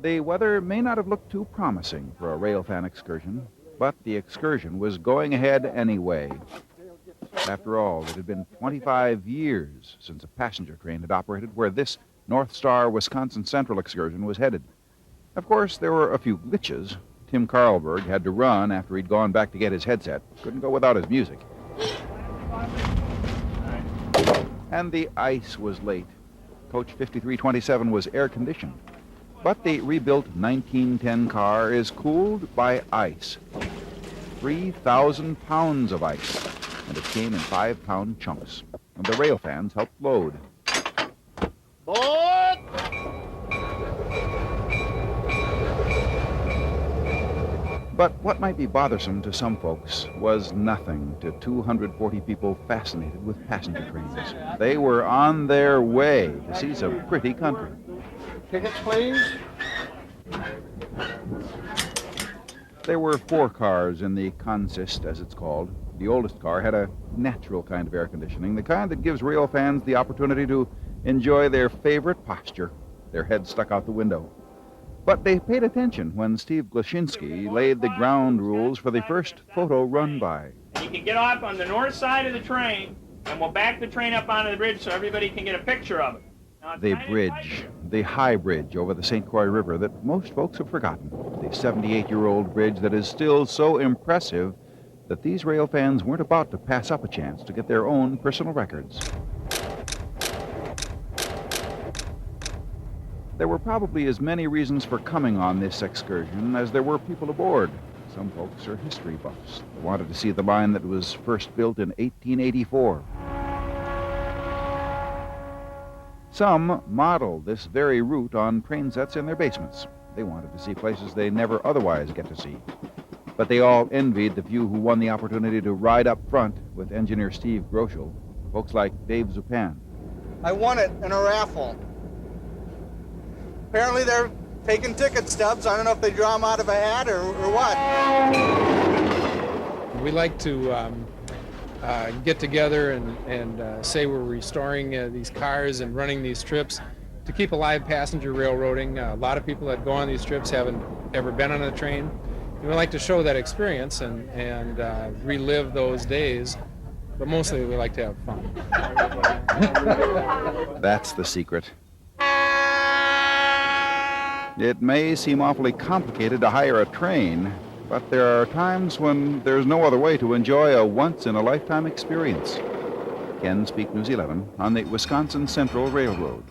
The weather may not have looked too promising for a railfan excursion, but the excursion was going ahead anyway. After all, it had been 25 years since a passenger train had operated where this North Star Wisconsin Central excursion was headed. Of course, there were a few glitches. Tim Carlberg had to run after he'd gone back to get his headset. Couldn't go without his music. And the ice was late. Coach 5327 was air-conditioned. But the rebuilt 1910 car is cooled by ice. 3,000 pounds of ice. And it came in 5-pound chunks. And the railfans helped load. Board! But what might be bothersome to some folks was nothing to 240 people fascinated with passenger trains. They were on their way to see some pretty country. Tickets, please. There were 4 cars in the consist, as it's called. The oldest car had a natural kind of air conditioning, the kind that gives rail fans the opportunity to enjoy their favorite posture, their heads stuck out the window. But they paid attention when Steve Glashinsky laid the ground rules for the first photo run-by. You can get off on the north side of the train, and we'll back the train up onto the bridge so everybody can get a picture of it. Now, The bridge, the high bridge over the St. Croix River that most folks have forgotten. The 78-year-old bridge that is still so impressive that these rail fans weren't about to pass up a chance to get their own personal records. There were probably as many reasons for coming on this excursion as there were people aboard. Some folks are history buffs. They wanted to see the line that was first built in 1884. Some modeled this very route on train sets in their basements. They wanted to see places they never otherwise get to see. But they all envied the few who won the opportunity to ride up front with engineer Steve Groschel, folks like Dave Zupan. I won it in a raffle. Apparently they're taking ticket stubs. I don't know if they draw them out of a hat or what. We like to get together and say we're restoring these cars and running these trips to keep alive passenger railroading. A lot of people that go on these trips haven't ever been on a train. And we like to show that experience and relive those days, but mostly we like to have fun. That's the secret. It may seem awfully complicated to hire a train, but there are times when there's no other way to enjoy a once-in-a-lifetime experience. Ken Speak, News 11, on the Wisconsin Central Railroad.